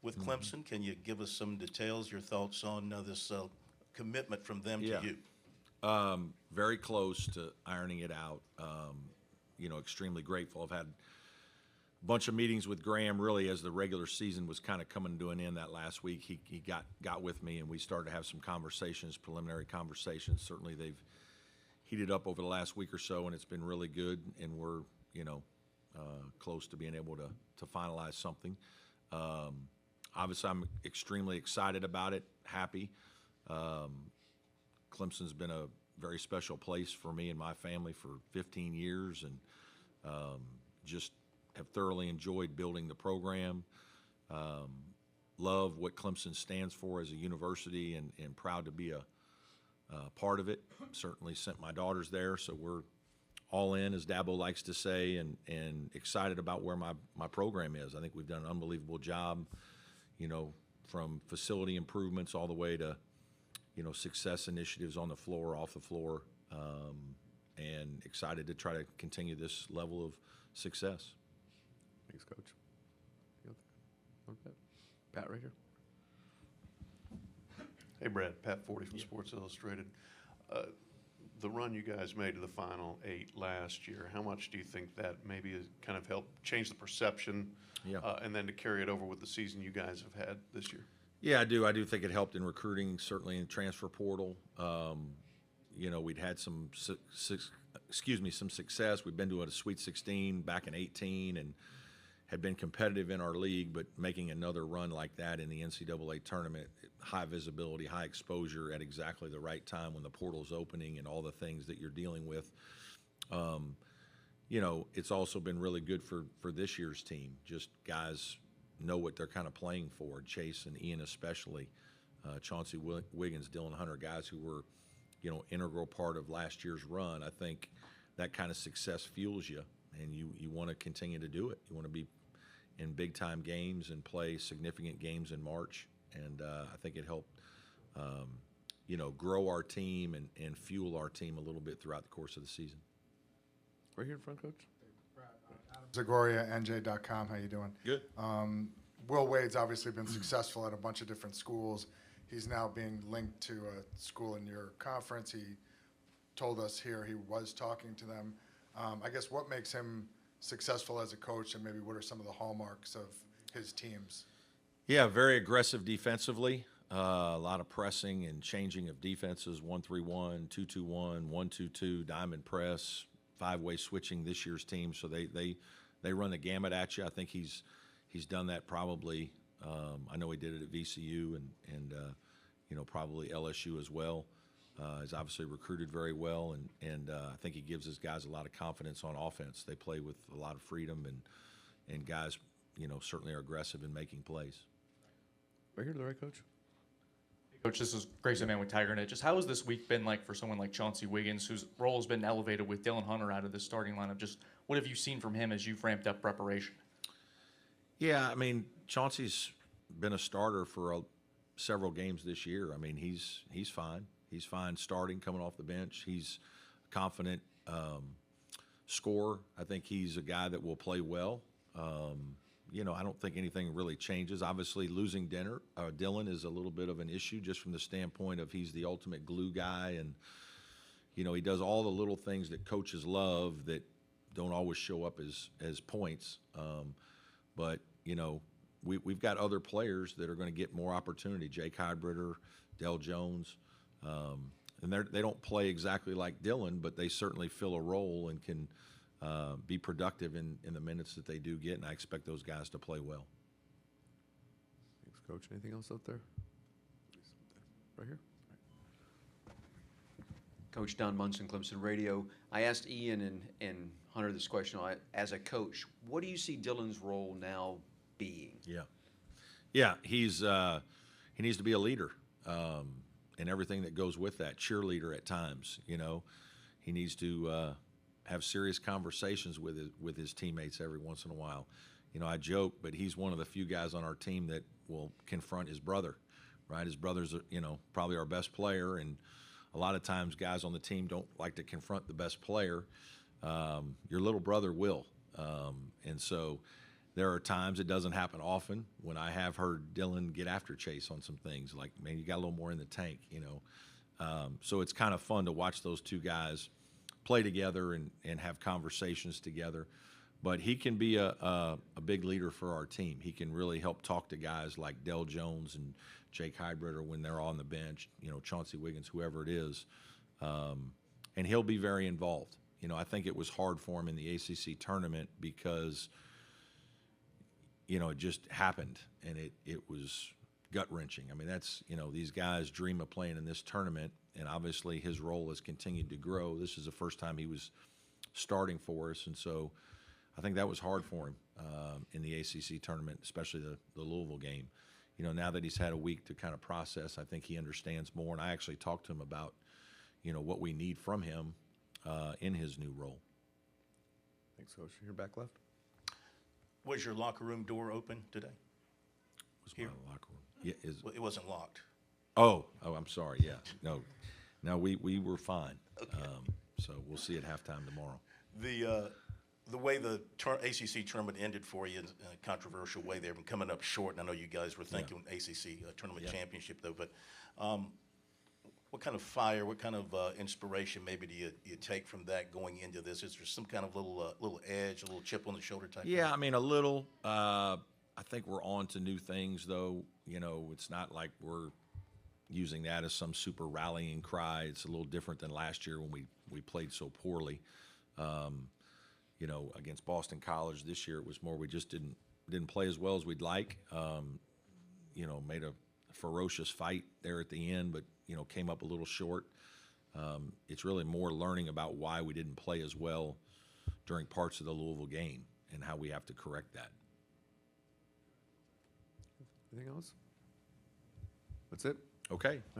with Clemson. Can you give us some details, your thoughts on this commitment from them Yeah. to you? Very close to ironing it out. Extremely grateful. I've had a bunch of meetings with Graham really as the regular season was kind of coming to an end that last week. He got with me and we started to have some conversations, preliminary conversations. Certainly they've heated up over the last week or so, and it's been really good, and we're, close to being able to finalize something. Obviously, I'm extremely excited about it, happy. Clemson's been a very special place for me and my family for 15 years, and just have thoroughly enjoyed building the program. Love what Clemson stands for as a university, and proud to be a part of it. Certainly sent my daughters there, so we're all in, as Dabo likes to say, and excited about where my program is. I think we've done an unbelievable job, from facility improvements all the way to, success initiatives on the floor, off the floor, and excited to try to continue this level of success. Thanks, Coach. Pat, right here. Hey, Brad. Pat Forty from Sports Illustrated. The run you guys made to the Final Eight last year, how much do you think that maybe has kind of helped change the perception, and then to carry it over with the season you guys have had this year? Yeah, I do. I do think it helped in recruiting, certainly in the transfer portal. We'd had some success. We've been to a Sweet 16 back in 2018 and had been competitive in our league, but making another run like that in the NCAA tournament, high visibility, high exposure at exactly the right time when the portal's opening and all the things that you're dealing with. It's also been really good for this year's team. Just guys know what they're kind of playing for. Chase and Ian especially, Chauncey Wiggins, Dylan Hunter, guys who were, integral part of last year's run. I think that kind of success fuels you, and you want to continue to do it. You want to be in big-time games and play significant games in March, and I think it helped, grow our team and fuel our team a little bit throughout the course of the season. Right here in front, Coach. Zagoria, NJ.com. How you doing? Good. Will Wade's obviously been successful at a bunch of different schools. He's now being linked to a school in your conference. He told us here he was talking to them. I guess what makes him successful as a coach, and maybe what are some of the hallmarks of his teams? Yeah, very aggressive defensively. A lot of pressing and changing of defenses, 1-3-1, 2-2-1, 1-2-2, diamond press, five-way switching this year's team. So they run the gamut at you. I think he's done that probably. I know he did it at VCU and probably LSU as well. He's obviously recruited very well, and I think he gives his guys a lot of confidence on offense. They play with a lot of freedom, and guys, certainly are aggressive in making plays. Right here to the right, Coach. Coach, this is Grayson Man with TigerNet. Just how has this week been like for someone like Chauncey Wiggins, whose role has been elevated with Dylan Hunter out of the starting lineup? Just what have you seen from him as you've ramped up preparation? Yeah, I mean, Chauncey's been a starter for several games this year. I mean, he's fine. He's fine starting, coming off the bench. He's a confident scorer. I think he's a guy that will play well. I don't think anything really changes. Obviously, losing Dylan is a little bit of an issue just from the standpoint of he's the ultimate glue guy, and he does all the little things that coaches love that don't always show up as points. But we've got other players that are going to get more opportunity. Jake Hybrider, Del Jones, and they don't play exactly like Dylan, but they certainly fill a role and can be productive in the minutes that they do get, and I expect those guys to play well. Thanks, Coach. Anything else out there? Right here. Coach Don Munson, Clemson Radio. I asked Ian and Hunter this question. As a coach, what do you see Dylan's role now being? Yeah, he needs to be a leader, and everything that goes with that. Cheerleader at times, he needs to have serious conversations with his teammates every once in a while. I joke, but he's one of the few guys on our team that will confront his brother, right? His brother's, probably our best player, and a lot of times guys on the team don't like to confront the best player. Your little brother will, and so There are times, it doesn't happen often, when I have heard Dylan get after Chase on some things, like, man, you got a little more in the tank, you know. So it's kind of fun to watch those two guys play together and have conversations together. But he can be a big leader for our team. He can really help talk to guys like Dell Jones and Jake Hybrid when they're on the bench, you know, Chauncey Wiggins, whoever it is. And he'll be very involved. You know, I think it was hard for him in the ACC tournament because, you know, it just happened, and it was gut-wrenching. I mean, that's, you know, these guys dream of playing in this tournament, and obviously his role has continued to grow. This is the first time he was starting for us, and so I think that was hard for him in the ACC tournament, especially the Louisville game. You know, now that he's had a week to kind of process, I think he understands more, and I actually talked to him about, you know, what we need from him in his new role. Thanks, Coach. You're back left. Was your locker room door open today? Was Here. my locker room? Yeah, Well, it wasn't locked. oh, I'm sorry. Yeah, no, we were fine. Okay. So we'll see at halftime tomorrow. The way the ACC tournament ended for you in a controversial way, they've been coming up short, and I know you guys were thinking ACC tournament championship, though, but what kind of fire, what kind of inspiration maybe do you take from that going into this? Is there some kind of little edge, a little chip on the shoulder type Yeah, thing? I mean, a little. I think we're on to new things, though. You know, it's not like we're using that as some super rallying cry. It's a little different than last year when we played so poorly. You know, against Boston College this year, it was more we just didn't play as well as we'd like. You know, made a ferocious fight there at the end, but, you know, came up a little short. It's really more learning about why we didn't play as well during parts of the Louisville game and how we have to correct that. Anything else? That's it. Okay.